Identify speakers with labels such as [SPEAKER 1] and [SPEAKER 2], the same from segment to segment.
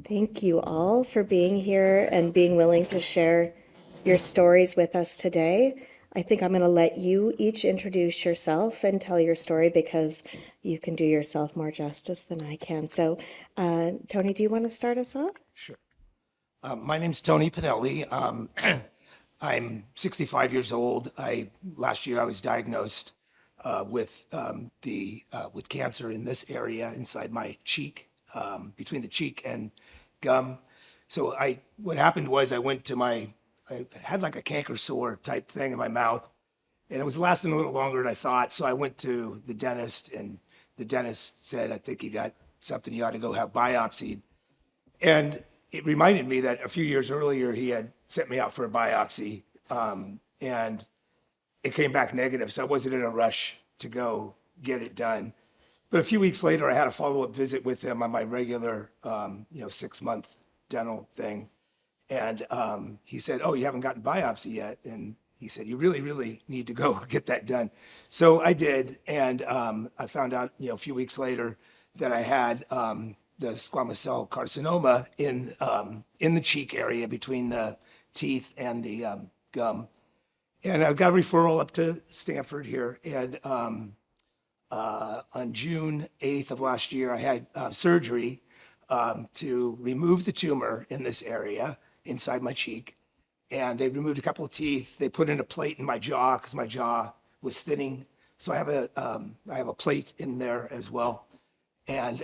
[SPEAKER 1] Thank you all for being here and being willing to share your stories with us today. I think I'm going to let you each introduce yourself and tell your story because you can do yourself more justice than I can. So, Tony, do you want to start us off?
[SPEAKER 2] Sure. My name's Tony Pinelli. I'm 65 years old. Last year I was diagnosed with cancer in this area inside my cheek, between the cheek and gum. What happened was I had like a canker sore type thing in my mouth, and it was lasting a little longer than I thought. So I went to the dentist, and the dentist said, "I think you got something. You ought to go have biopsied." And it reminded me that a few years earlier he had sent me out for a biopsy, and it came back negative. So I wasn't in a rush to go get it done. But a few weeks later, I had a follow-up visit with him on my regular, 6-month dental thing. And he said, "Oh, you haven't gotten biopsy yet." And he said, "You really, really need to go get that done." So I did, and I found out, a few weeks later that I had the squamous cell carcinoma in the cheek area between the teeth and the gum. And I got a referral up to Stanford here, and on June 8th of last year, I had surgery to remove the tumor in this area inside my cheek. And they removed a couple of teeth. They put in a plate in my jaw because my jaw was thinning. So I have a plate in there as well. And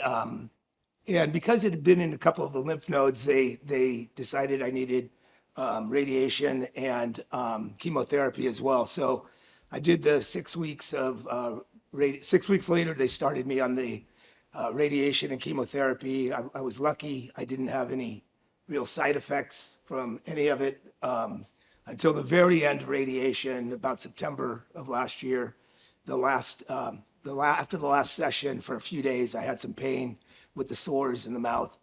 [SPEAKER 2] because it had been in a couple of the lymph nodes, they decided I needed radiation and chemotherapy as well. So I did the 6 weeks of 6 weeks later, they started me on the radiation and chemotherapy. I was lucky. I didn't have any real side effects from any of it until the very end of radiation, about September of last year. After the last session for a few days, I had some pain with the sores in the mouth.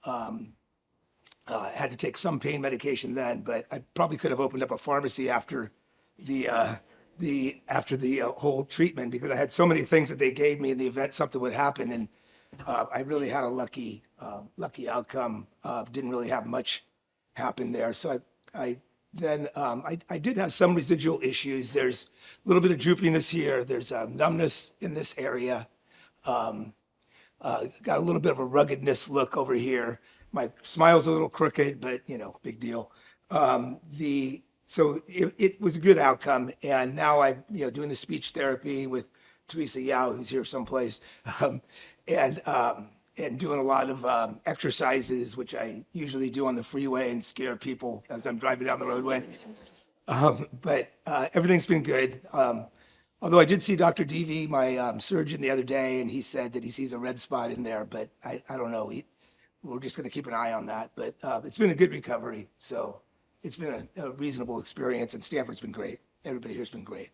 [SPEAKER 2] I had to take some pain medication then, but I probably could have opened up a pharmacy after the whole treatment because I had so many things that they gave me in the event something would happen, and I really had a lucky outcome. Didn't really have much happen there, so I did have some residual issues. There's a little bit of droopiness here. There's numbness in this area. Got a little bit of a ruggedness look over here. My smile's a little crooked, but big deal. So it was a good outcome, and now I'm doing the speech therapy with Teresa Yao, who's here someplace, and doing a lot of exercises, which I usually do on the freeway and scare people as I'm driving down the roadway. But everything's been good. Although I did see Dr. Devi, my surgeon, the other day, and he said that he sees a red spot in there, but I don't know. We're just going to keep an eye on that. But it's been a good recovery, so it's been a reasonable experience, and Stanford's been great. Everybody here's been great.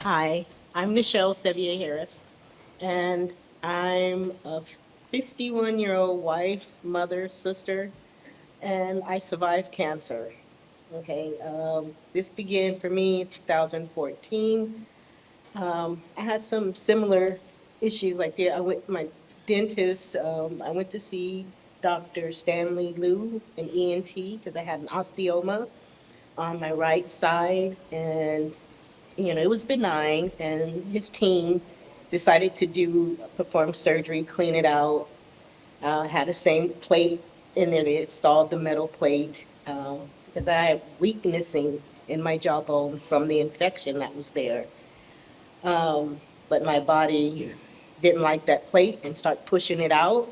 [SPEAKER 3] Hi, I'm Michelle Sevier Harris, and I'm a 51-year-old wife, mother, sister, and I survived cancer. Okay, this began for me in 2014. I had some similar issues like that. I went to my dentist. I went to see Dr. Stanley Liu, an ENT, because I had an osteoma on my right side, and it was benign, and his team decided to perform surgery, clean it out. Had the same plate in there. They installed the metal plate because I had weaknessing in my jawbone from the infection that was there. But my body didn't like that plate and started pushing it out.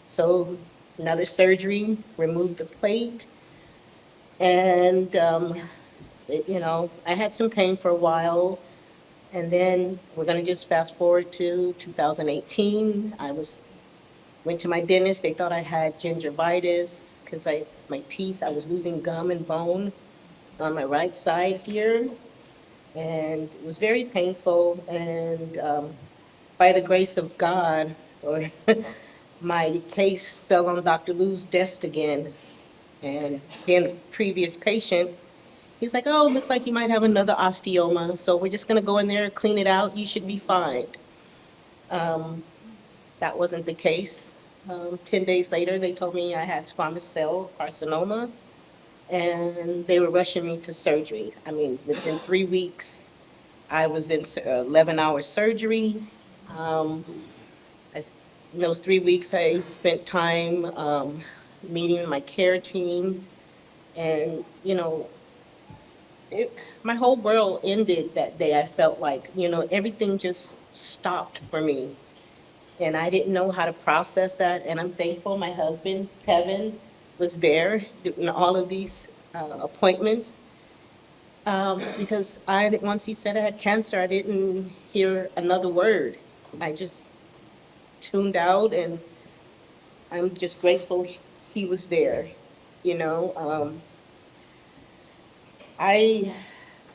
[SPEAKER 3] So another surgery, removed the plate, and I had some pain for a while, and then we're going to just fast forward to 2018. Went to my dentist. They thought I had gingivitis because my teeth, I was losing gum and bone on my right side here, and it was very painful. And by the grace of God, or my case fell on Dr. Liu's desk again, and being a previous patient, He's like, oh, looks like you might have another osteoma, so we're just gonna go in there, clean it out, you should be fine. Um, that wasn't the case. 10 days later, they told me I had squamous cell carcinoma, and they were rushing me to surgery. I mean, within 3 weeks, I was in 11-hour surgery. Um, in those 3 weeks, I spent time meeting my care team, and it, my whole world ended that day. I felt like everything just stopped for me, and I didn't know how to process that. And I'm thankful my husband Kevin was there in all of these appointments, because once he said I had cancer, I didn't hear another word. I just tuned out, and I'm just grateful he was there. You know, I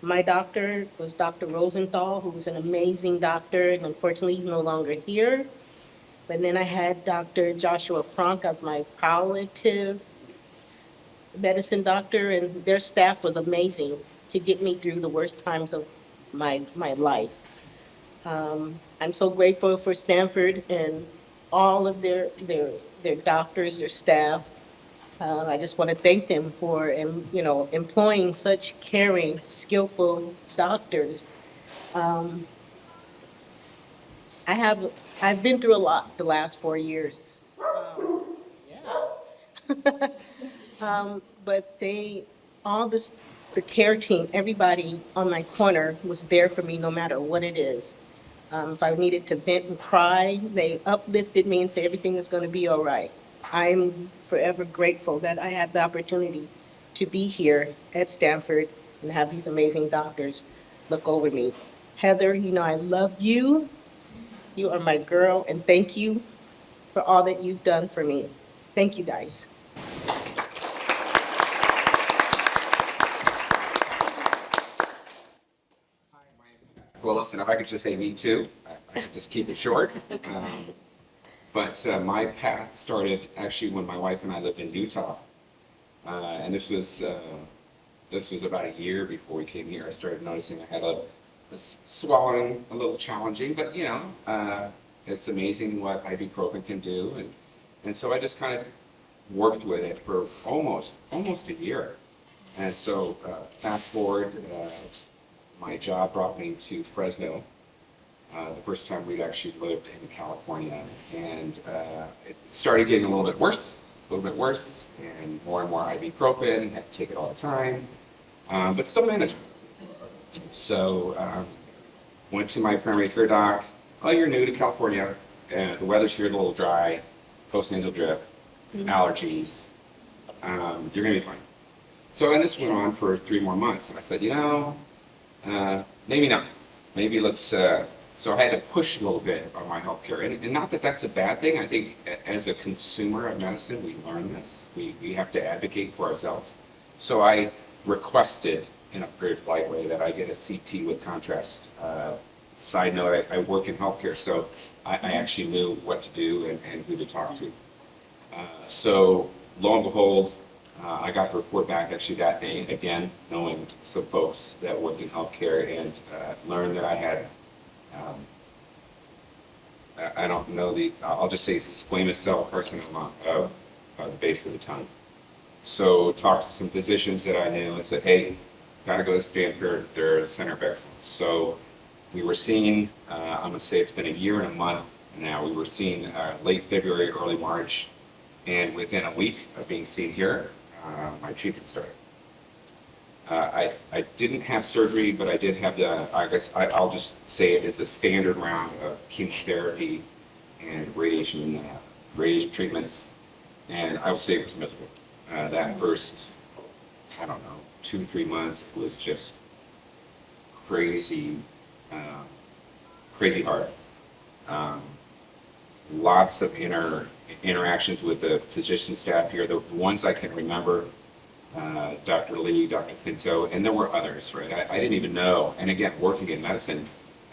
[SPEAKER 3] my doctor was Dr. Rosenthal, who was an amazing doctor, and unfortunately he's no longer here. But then I had Dr. Joshua Frank as my palliative medicine doctor, and their staff was amazing to get me through the worst times of my life. I'm so grateful for Stanford and all of their doctors, their staff. I just want to thank them for, employing such caring, skillful doctors. Um, I have, I've been through a lot the last 4 years. Yeah. But all this, the care team, everybody on my corner was there for me no matter what it is. If I needed to vent and cry, they uplifted me and said everything is going to be all right. I'm forever grateful that I had the opportunity to be here at Stanford and have these amazing doctors look over me. Heather, I love you. You are my girl, and thank you for all that you've done for me. Thank you, guys.
[SPEAKER 4] Well, listen, if I could just say me too, I could just keep it short. But my path started actually when my wife and I lived in Utah, and this was about a year before we came here. I started noticing I had a swallowing a little challenging, but it's amazing what ibuprofen can do, and so I just kind of worked with it for almost a year. And so fast forward. My job brought me to Fresno, the first time we'd actually lived in California. And it started getting a little bit worse, and more ibuprofen, had to take it all the time, but still manageable. So went to my primary care doc. Oh, you're new to California, and the weather's here a little dry, postnasal drip, allergies. You're gonna be fine. So, and this went on for 3 more months, and I said, maybe not. Maybe let's. So I had to push a little bit on my healthcare, and not that that's a bad thing. I think as a consumer of medicine, we learn this. We have to advocate for ourselves. So I requested in a very polite way that I get a CT with contrast. Side note: I work in healthcare, so I actually knew what to do and who to talk to. So lo and behold. I got the report back actually that day, again, knowing some folks that work in healthcare, and learned that I had, I don't know I'll just say squamous cell carcinoma of the base of the tongue. So talked to some physicians that I knew and said, hey, gotta go to Stanford, they're a center of excellence. So we were seeing, I'm gonna say it's been a year and a month now, we were seeing late February, early March, and within a week of being seen here, my treatment started. I didn't have surgery, but I did have I guess I'll just say it is a standard round of chemotherapy and radiation treatments, and I would say it was miserable. That first, I don't know, 2-3 months was just crazy, crazy hard. Lots of interactions with the physician staff here. The ones I can remember, Dr. Lee, Dr. Pinto, and there were others, right? I didn't even know. And again, working in medicine,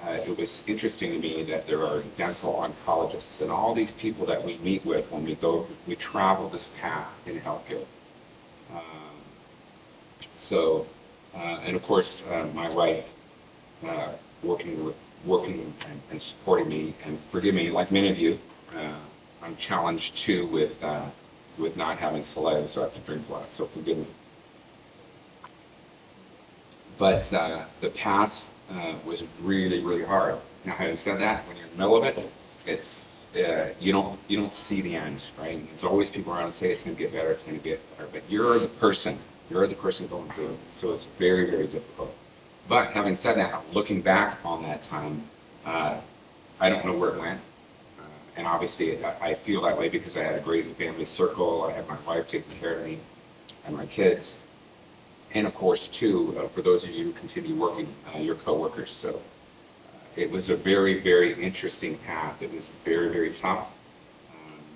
[SPEAKER 4] it was interesting to me that there are dental oncologists and all these people that we meet with when we travel this path in healthcare. So And of course, my wife, working and supporting me, and forgive me, like many of you, I'm challenged too with not having saliva, so I have to drink less, so forgive me. But the path was really, really hard. Now, having said that, when you're in the middle of it, it's you don't see the end, right? It's always people around say it's going to get better, it's going to get better, but you're the person going through it, so it's very, very difficult. But having said that, looking back on that time, I don't know where it went. And obviously, I feel that way because I had a great family circle. I had my wife taking care of me and my kids. And of course, too, for those of you who continue working, your coworkers. So it was a very, very interesting path. It was very, very tough,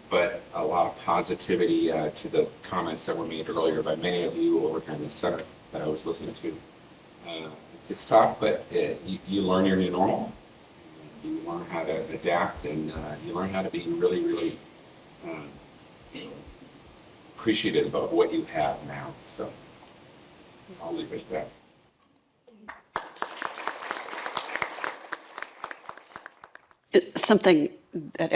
[SPEAKER 4] but a lot of positivity to the comments that were made earlier by many of you over here in the center that I was listening to. It's tough, but you learn your new normal. You learn how to adapt, and you learn how to be really, really appreciative of what you have now. So I'll leave it at that.
[SPEAKER 5] Something that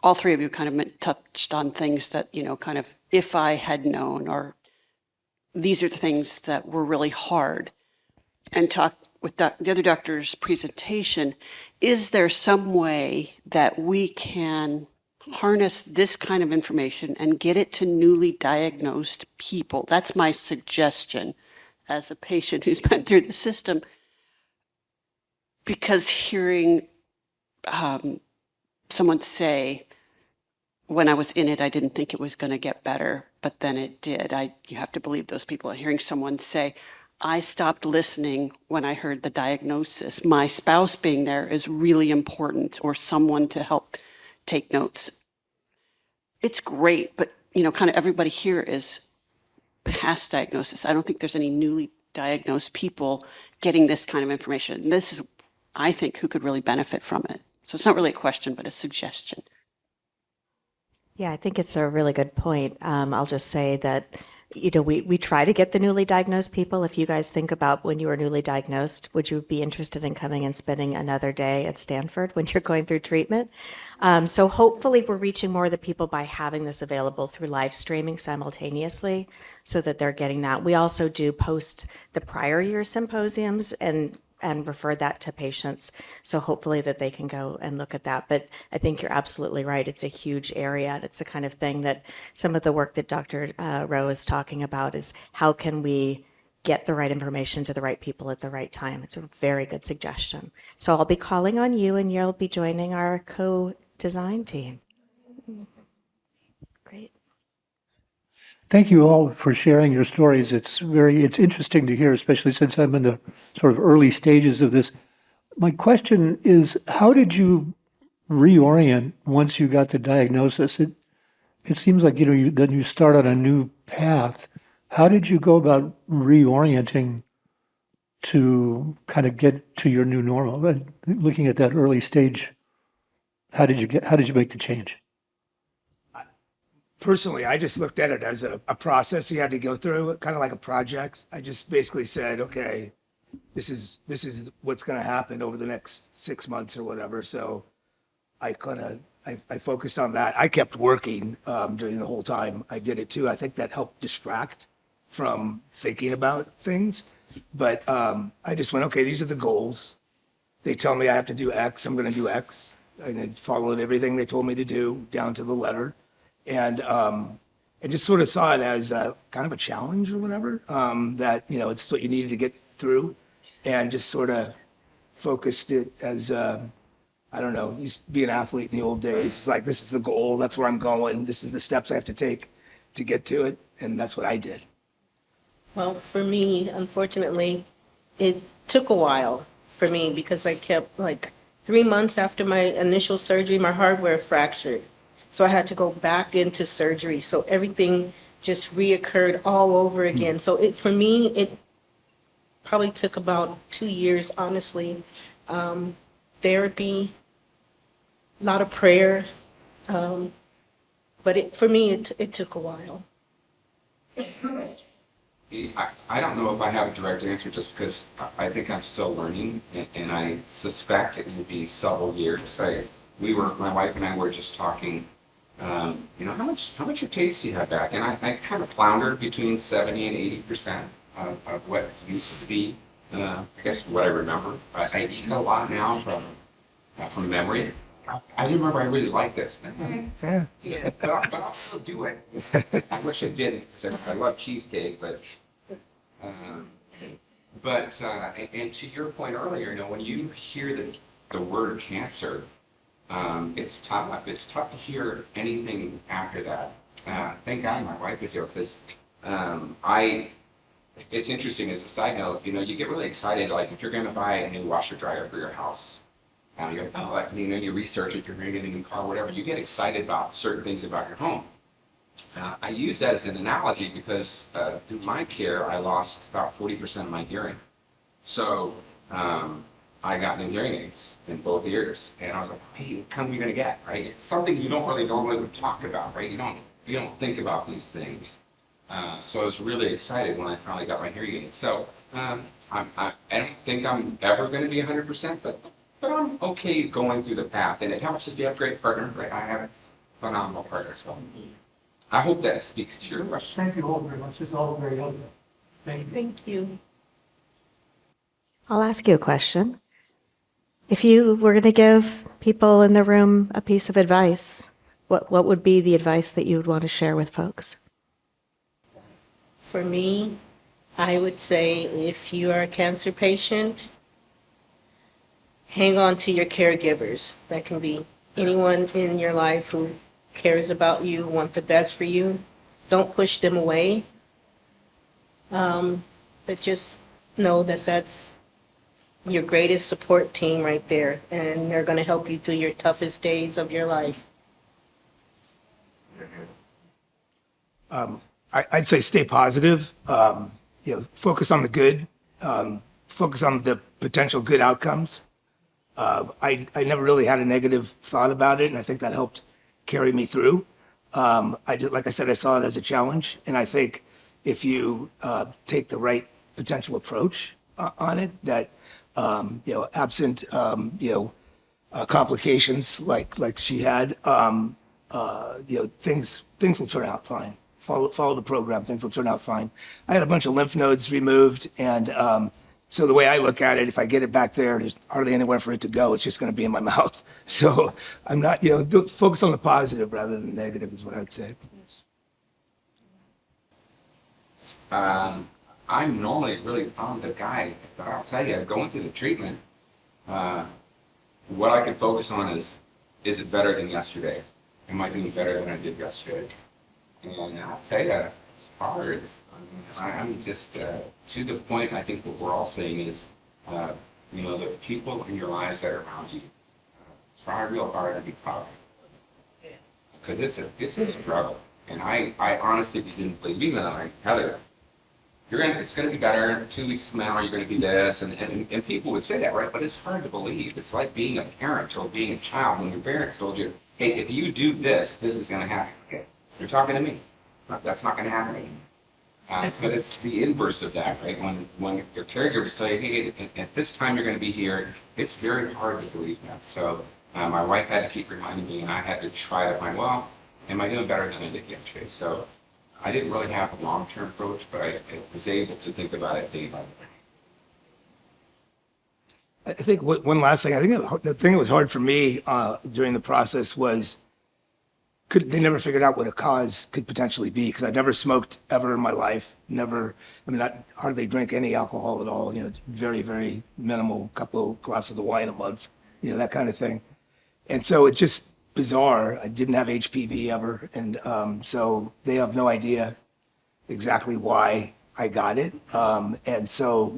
[SPEAKER 5] all three of you kind of touched on things that, kind of, if I had known, or these are the things that were really hard. And talk with the other doctor's presentation, is there some way that we can harness this kind of information and get it to newly diagnosed people? That's my suggestion as a patient who's been through the system. Because hearing someone say, when I was in it, I didn't think it was going to get better, but then it did. You have to believe those people. And hearing someone say, I stopped listening when I heard the diagnosis. My spouse being there is really important, or someone to help take notes. It's great, but kind of everybody here is past diagnosis. I don't think there's any newly diagnosed people getting this kind of information. This is, I think, who could really benefit from it. So it's not really a question, but a suggestion.
[SPEAKER 1] Yeah, I think it's a really good point. I'll just say that, we try to get the newly diagnosed people. If you guys think about when you were newly diagnosed, would you be interested in coming and spending another day at Stanford when you're going through treatment? So hopefully we're reaching more of the people by having this available through live streaming simultaneously so that they're getting that. We also do post the prior year symposiums and refer that to patients. So hopefully that they can go and look at that. But I think you're absolutely right. It's a huge area. And it's the kind of thing that some of the work that Dr. Rowe is talking about is how can we get the right information to the right people at the right time. It's a very good suggestion. So I'll be calling on you and you'll be joining our co-design team. Great.
[SPEAKER 6] Thank you all for sharing your stories. It's interesting to hear, especially since I'm in the sort of early stages of this. My question is, how did you reorient once you got the diagnosis? It seems like, then you start on a new path. How did you go about reorienting to kind of get to your new normal? And looking at that early stage, how did you make the change?
[SPEAKER 2] Personally, I just looked at it as a process you had to go through, kind of like a project. I just basically said, okay, this is what's going to happen over the next 6 months or whatever. So I focused on that. I kept working during the whole time I did it too. I think that helped distract from thinking about things. But I just went, okay, these are the goals. They tell me I have to do X, I'm going to do X. And I followed everything they told me to do down to the letter. And I just sort of saw it as kind of a challenge or whatever, that, it's what you needed to get through, and just sort of focused it as, I don't know, used to be an athlete in the old days. It's like, this is the goal, that's where I'm going, this is the steps I have to take to get to it, and that's what I did.
[SPEAKER 3] Well, for me, unfortunately, it took a while for me because I kept 3 months after my initial surgery, my hardware fractured. So I had to go back into surgery. So everything just reoccurred all over again. So for me, it probably took about 2 years, honestly. Therapy, a lot of prayer. But for me, it took a while.
[SPEAKER 4] I don't know if I have a direct answer just because I think I'm still learning and I suspect it will be several years. My wife and I were just talking, how much of taste do you have back? And I kind of floundered between 70 and 80% of what it used to be. I guess what I remember. I eat a lot now from memory. I remember I really liked this.
[SPEAKER 2] Yeah.
[SPEAKER 4] Yeah, but I'll still do it. I wish I didn't, because I love cheesecake, um, and to your point earlier, when you hear the word cancer, it's tough. It's tough to hear anything after that. Thank God my wife is here, because it's interesting as a side note, you get really excited, like if you're going to buy a new washer dryer for your house. You research it, you're going to get a new car, whatever. You get excited about certain things about your home. I use that as an analogy because through my care, I lost about 40% of my hearing. So I got new hearing aids in both ears, and I was like, "Hey, what kind are we going to get?" Right? It's something you don't really normally talk about, right? You don't think about these things. So I was really excited when I finally got my hearing aids. So I don't think I'm ever going to be 100%, but I'm okay going through the path, and it helps if you have a great partner, right? I have a phenomenal partner, so I hope that speaks to your question.
[SPEAKER 6] Thank you all very much. It's all very helpful. Thank you.
[SPEAKER 3] Thank you.
[SPEAKER 1] I'll ask you a question. If you were going to give people in the room a piece of advice, what would be the advice that you would want to share with folks?
[SPEAKER 3] For me, I would say if you are a cancer patient, hang on to your caregivers. That can be anyone in your life who cares about you, want the best for you. Don't push them away. But just know that that's your greatest support team right there, and they're going to help you through your toughest days of your life.
[SPEAKER 2] I'd say stay positive. Focus on the good. Focus on the potential good outcomes. I never really had a negative thought about it, and I think that helped carry me through. Like I said, I saw it as a challenge, and I think if you take the right potential approach on it, that absent complications like she had, things will turn out fine. Follow the program, things will turn out fine. I had a bunch of lymph nodes removed, and so the way I look at it, if I get it back there, there's hardly anywhere for it to go. It's just going to be in my mouth. So I'm not, focus on the positive rather than negative is what I would say.
[SPEAKER 4] I'm normally really on the guy, but I'll tell you, going through the treatment, what I can focus on is it better than yesterday? Am I doing better than I did yesterday? And I'll tell you, it's hard. I'm just to the point. I think what we're all saying is, the people in your lives that are around you, try real hard to be positive, because it's a struggle. And I honestly didn't believe me, like Heather. It's gonna be better. 2 weeks from now, you're gonna be this, and people would say that, right? But it's hard to believe. It's like being a parent or being a child when your parents told you, "Hey, if you do this, this is gonna happen." Okay, you're talking to me. That's not gonna happen. But it's the inverse of that, right? When your caregivers tell you, "Hey, at this time you're gonna be here," it's very hard to believe that. So my wife had to keep reminding me, and I had to try to find, well, am I doing better than I did yesterday? So I didn't really have a long-term approach, but I was able to think about it day by day.
[SPEAKER 2] I think one last thing. I think the thing that was hard for me during the process was they never figured out what a cause could potentially be, because I've never smoked ever in my life. I hardly drink any alcohol at all. Very, very minimal, couple of glasses of wine a month, that kind of thing. And so it's just bizarre. I didn't have HPV ever, and so they have no idea exactly why I got it. And so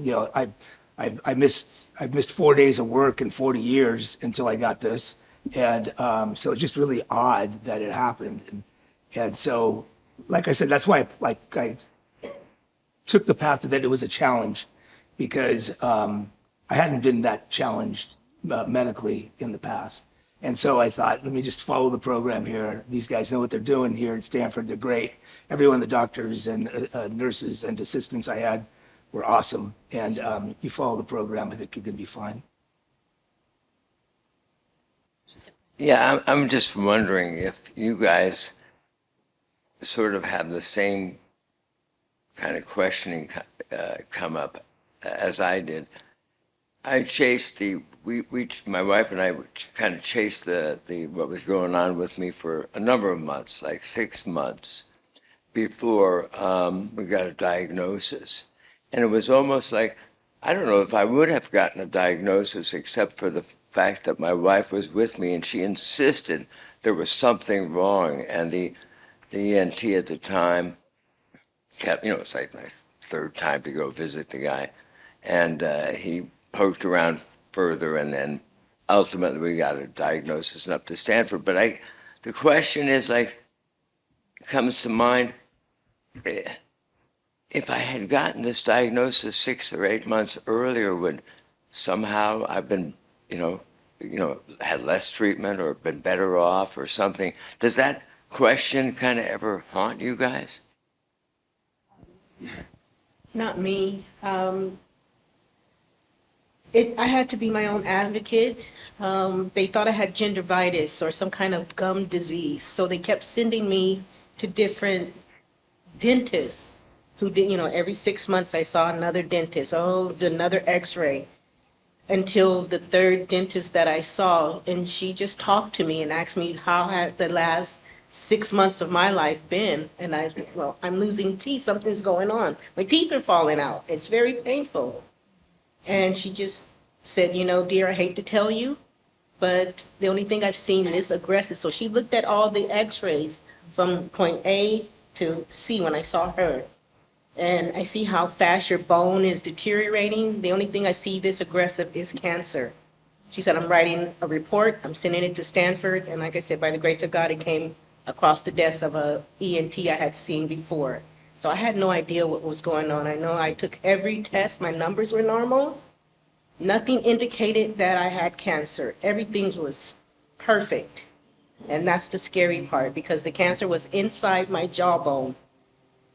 [SPEAKER 2] I missed 4 days of work in 40 years until I got this. And so it's just really odd that it happened. And so, like I said, that's why I took the path that it was a challenge, because I hadn't been that challenged medically in the past. And so I thought, let me just follow the program here. These guys know what they're doing here at Stanford. They're great. everyone, the doctors and nurses and assistants I had were awesome. And you follow the program, I think you're going to be fine.
[SPEAKER 7] Yeah, I'm just wondering if you guys sort of have the same kind of questioning come up as I did. I chased my wife and I kind of chased what was going on with me for a number of months, like 6 months before we got a diagnosis. And it was almost like, I don't know if I would have gotten a diagnosis except for the fact that my wife was with me and she insisted there was something wrong. And the ENT at the time kept, it's like my third time to go visit the guy. And he poked around further, and then ultimately we got a diagnosis and up to Stanford. But the question is comes to mind, if I had gotten this diagnosis 6 or 8 months earlier, would somehow I've been, had less treatment or been better off or something? Does that question kind of ever haunt you guys?
[SPEAKER 3] Not me. I had to be my own advocate. They thought I had gingivitis or some kind of gum disease, so they kept sending me to different dentists who did, every 6 months I saw another dentist, another x-ray, until the third dentist that I saw, and she just talked to me and asked me how had the last 6 months of my life been, and I'm losing teeth, something's going on. My teeth are falling out. It's very painful. And she just said, dear, I hate to tell you, but the only thing I've seen is aggressive. So she looked at all the x-rays from point A to C when I saw her. And I see how fast your bone is deteriorating. The only thing I see this aggressive is cancer. She said, I'm writing a report, I'm sending it to Stanford. And like I said, by the grace of God, it came across the desk of a ENT I had seen before. So I had no idea what was going on. I know I took every test, my numbers were normal. Nothing indicated that I had cancer. Everything was perfect. And that's the scary part, because the cancer was inside my jawbone,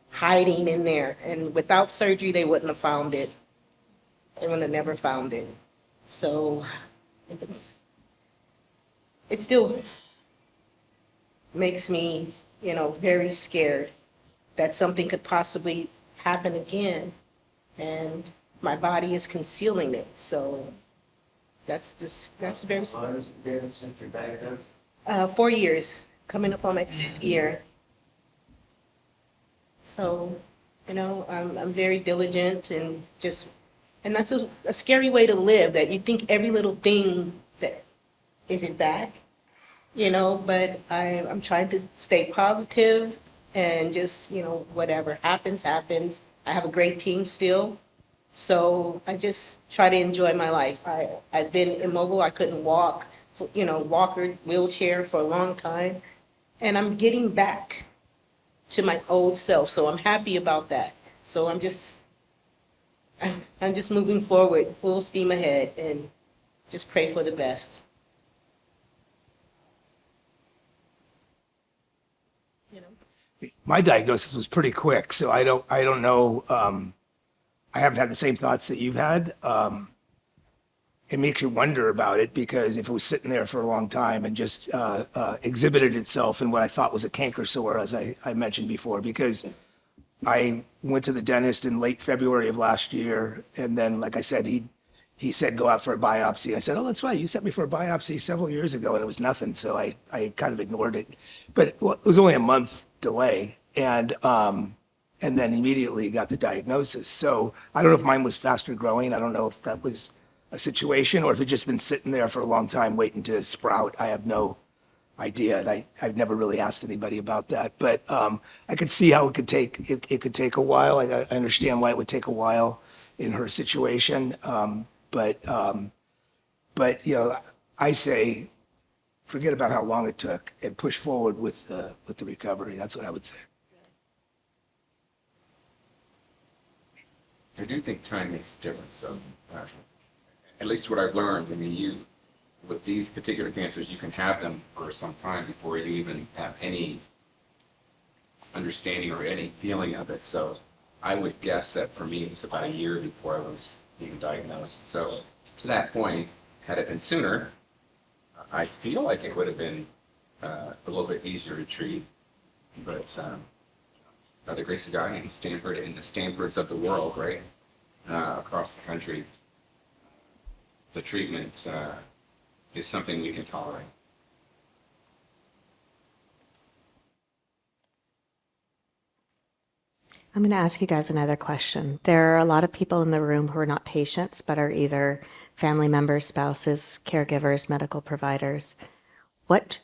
[SPEAKER 3] hiding in there. And without surgery, they wouldn't have found it. They would have never found it. So it still makes me, very scared that something could possibly happen again, and my body is concealing it. So that's very scary. 4 years, coming up on my 5th year. So, I'm very diligent and that's a scary way to live, that you think every little thing that is it back, but I'm trying to stay positive and just, whatever happens, happens. I have a great team still. So I just try to enjoy my life. I've been immobile. I couldn't walk, walker, wheelchair for a long time. And I'm getting back to my old self. So I'm happy about that. So I'm just moving forward, full steam ahead, and just pray for the best.
[SPEAKER 2] My diagnosis was pretty quick, so I don't know. I haven't had the same thoughts that you've had. It makes you wonder about it, because if it was sitting there for a long time and just exhibited itself in what I thought was a canker sore, as I mentioned before, because I went to the dentist in late February of last year, and then, like I said, he said go out for a biopsy. I said, oh, that's right, you sent me for a biopsy several years ago, and it was nothing, so I kind of ignored it. But it was only a month delay, and then immediately got the diagnosis. So I don't know if mine was faster growing. I don't know if that was a situation, or if it's just been sitting there for a long time waiting to sprout. I have no idea. And I've never really asked anybody about that. But I could see how it could take a while. I understand why it would take a while in her situation. But I say, forget about how long it took and push forward with the recovery. That's what I would say.
[SPEAKER 4] I do think time makes a difference. So, at least what I've learned, with these particular cancers, you can have them for some time before you even have any understanding or any feeling of it. So I would guess that for me, it was about a year before I was being diagnosed. So to that point, had it been sooner, I feel like it would have been a little bit easier to treat. But by the grace of God, in Stanford and the Stanfords of the world, right, across the country, the treatment is something we can tolerate.
[SPEAKER 1] I'm going to ask you guys another question. There are a lot of people in the room who are not patients, but are either family members, spouses, caregivers, medical providers. What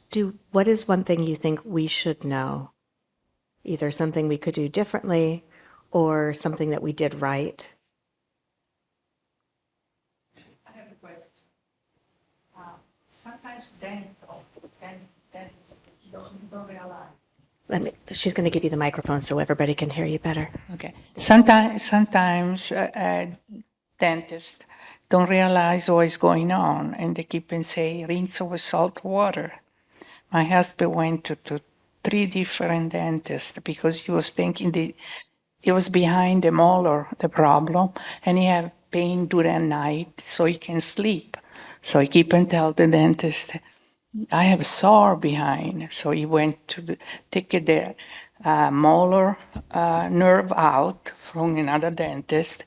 [SPEAKER 1] is one thing you think we should know? Either something we could do differently or something that we did right.
[SPEAKER 8] I have a question. Sometimes dentists don't realize.
[SPEAKER 1] She's going to give you the microphone so everybody can hear you better.
[SPEAKER 8] Okay. Sometimes dentists don't realize what is going on, and they keep and say rinse with salt water. My husband went to 3 different dentists because he was thinking it was behind the molar, the problem, and he had pain during night, so he can sleep. So he keep and tell the dentist, I have a sore behind. So he went to take the molar nerve out from another dentist,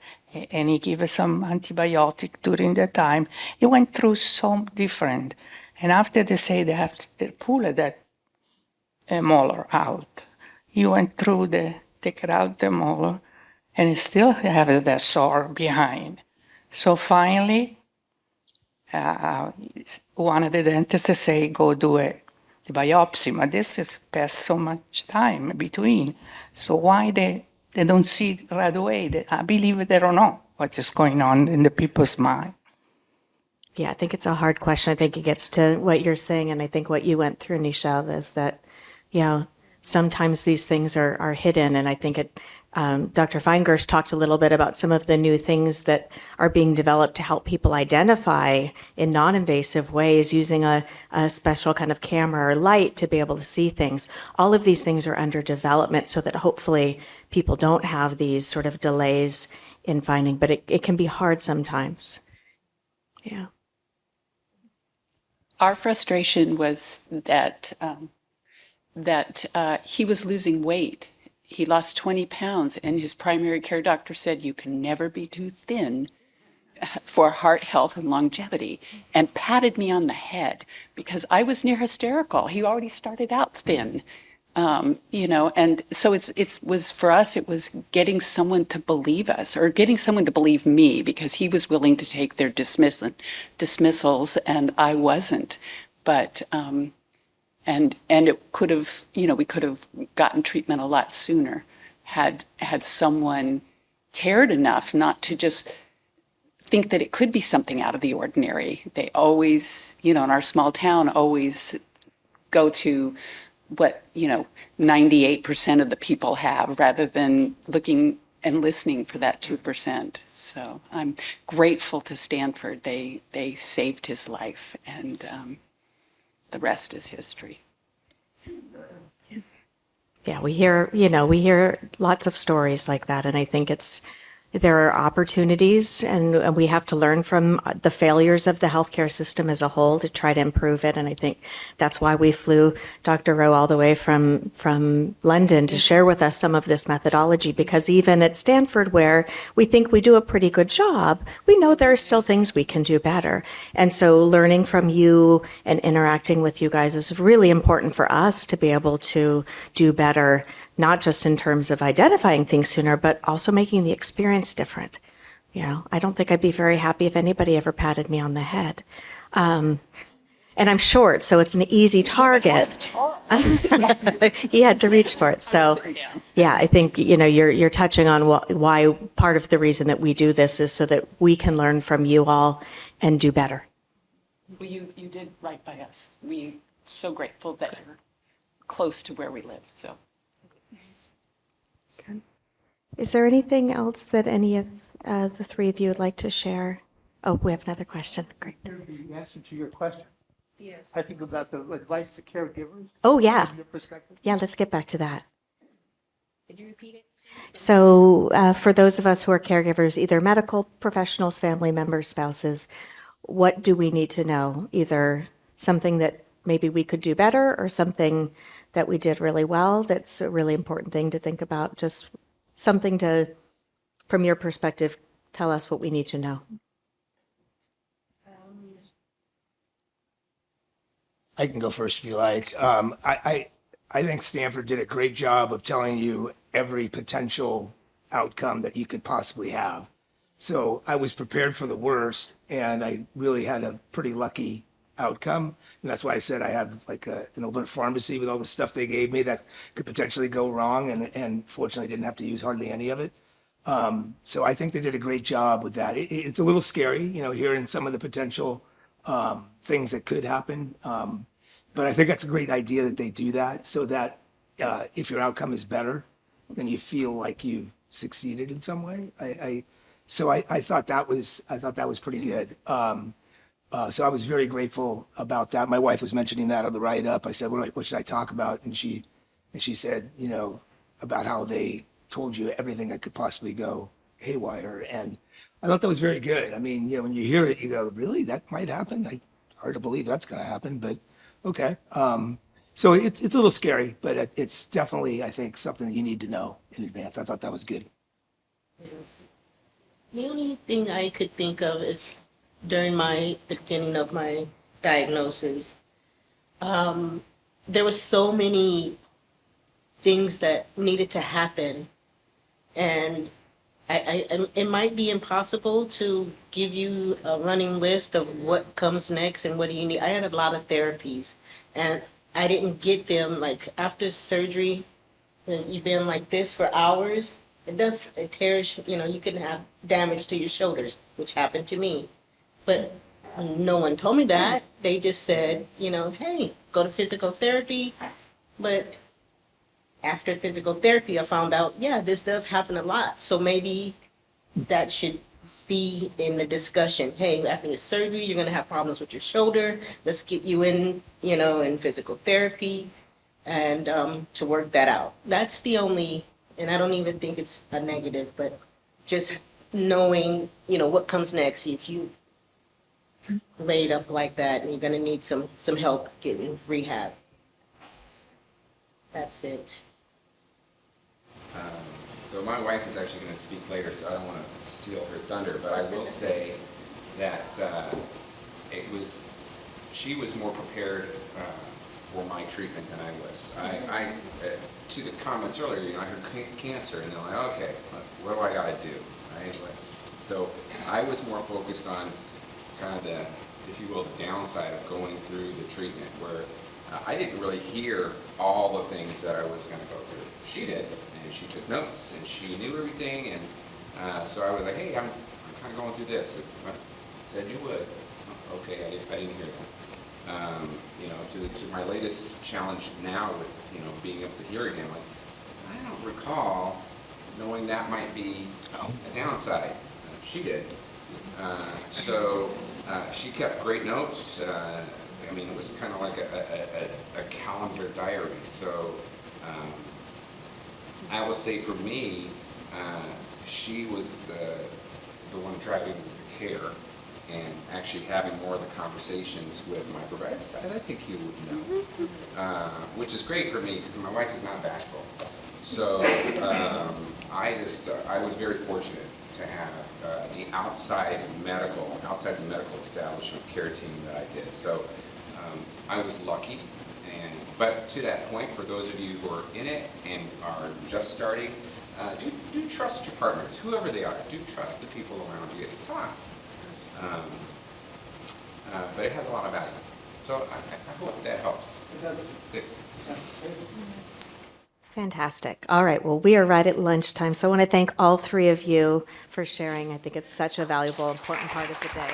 [SPEAKER 8] and he gave us some antibiotic during that time. He went through so different. And after they say they have to pull that molar out, he went through take it out the molar, and he still has that sore behind. So finally, one of the dentists say, go do the biopsy, but this has passed so much time between. So why they don't see it right away? I believe they don't know what is going on in the people's mind.
[SPEAKER 1] Yeah, I think it's a hard question. I think it gets to what you're saying, and I think what you went through, Nichelle, is that, sometimes these things are hidden, and I think Dr. Feingersh talked a little bit about some of the new things that are being developed to help people identify in non-invasive ways using a special kind of camera or light to be able to see things. All of these things are under development so that hopefully people don't have these sort of delays in finding, but it can be hard sometimes. Yeah.
[SPEAKER 5] Our frustration was that he was losing weight. He lost 20 pounds, and his primary care doctor said, you can never be too thin for heart health and longevity, and patted me on the head because I was near hysterical. He already started out thin, and so it was for us, it was getting someone to believe us, or getting someone to believe me, because he was willing to take their dismissals and I wasn't. But and it could have, we could have gotten treatment a lot sooner had someone cared enough not to just think that it could be something out of the ordinary. They always, in our small town, always go to what, 98% of the people have, rather than looking and listening for that 2%. So I'm grateful to Stanford. They saved his life, and the rest is history.
[SPEAKER 1] Yeah, we hear lots of stories like that, and I think there are opportunities, and we have to learn from the failures of the healthcare system as a whole to try to improve it. And I think that's why we flew Dr. Rowe all the way from London to share with us some of this methodology, because even at Stanford, where we think we do a pretty good job, we know there are still things we can do better. And so learning from you and interacting with you guys is really important for us to be able to do better, not just in terms of identifying things sooner, but also making the experience different. I don't think I'd be very happy if anybody ever patted me on the head. And I'm short, so it's an easy target. He had to reach for it. So, yeah, I think, you're touching on why part of the reason that we do this is so that we can learn from you all and do better.
[SPEAKER 5] Well, you did right by us. We're so grateful that you're close to where we live, so.
[SPEAKER 1] Is there anything else that any of the three of you would like to share? Oh, we have another question. Great.
[SPEAKER 6] The answer to your question. Yes. I think about the advice to caregivers.
[SPEAKER 1] Oh, yeah.
[SPEAKER 6] From your perspective.
[SPEAKER 1] Yeah, let's get back to that.
[SPEAKER 3] Could you repeat it?
[SPEAKER 1] So, for those of us who are caregivers, either medical professionals, family members, spouses, what do we need to know? Either something that maybe we could do better or something that we did really well. That's a really important thing to think about. Just something to, from your perspective, tell us what we need to know.
[SPEAKER 2] I can go first if you like. I think Stanford did a great job of telling you every potential outcome that you could possibly have. So I was prepared for the worst, and I really had a pretty lucky outcome. And that's why I said I had like an open pharmacy with all the stuff they gave me that could potentially go wrong, and fortunately didn't have to use hardly any of it. So I think they did a great job with that. It's a little scary, hearing some of the potential things that could happen. But I think that's a great idea that they do that so that if your outcome is better, then you feel like you succeeded in some way. I thought that was pretty good. So I was very grateful about that. My wife was mentioning that on the ride up. I said, what should I talk about? And she said, about how they told you everything that could possibly go haywire. And I thought that was very good. I mean, when you hear it, you go, really, that might happen? Hard to believe that's going to happen, but okay. So it's a little scary, but it's definitely, I think, something that you need to know in advance. I thought that was good.
[SPEAKER 3] Yes. The only thing I could think of is during the beginning of my diagnosis, there were so many things that needed to happen, and it might be impossible to give you a running list of what comes next and what do you need. I had a lot of therapies, and I didn't get them. Like after surgery, you've been like this for hours. It tears, you can have damage to your shoulders, which happened to me. But no one told me that. They just said, hey, go to physical therapy. But after physical therapy, I found out, yeah, this does happen a lot. So maybe that should be in the discussion. Hey, after the surgery, you're going to have problems with your shoulder. Let's get you in, in physical therapy and to work that out. That's the only, and I don't even think it's a negative, but just knowing, what comes next. If you laid up like that and you're going to need some help getting rehab. That's it.
[SPEAKER 4] So my wife is actually going to speak later, so I don't want to steal her thunder, but I will say that she was more prepared for my treatment than I was. To the comments earlier, I heard cancer, and they're like, okay, what do I got to do, right? So I was more focused on kind of the, if you will, the downside of going through the treatment, where I didn't really hear all the things that I was going to go through. She did, and she took notes, and she knew everything, and so I was like, hey, I'm kind of going through this. I said you would. Okay, I didn't hear that. To my latest challenge now with, being able to hear again, like, I don't recall knowing that might be a downside. She did. So she kept great notes. It was kind of like a calendar diary. So I will say for me, she was the one driving the care and actually having more of the conversations with my providers. I think you would know, which is great for me because my wife is not bashful. So I was very fortunate to have the outside the medical establishment care team that I did. So I was lucky. But to that point, for those of you who are in it and are just starting, do trust your partners, whoever they are. Do trust the people around you. It's tough. But it has a lot of value. So I hope that helps. Good.
[SPEAKER 1] Fantastic. All right. Well, we are right at lunchtime. So I want to thank all three of you for sharing. I think it's such a valuable, important part of the day.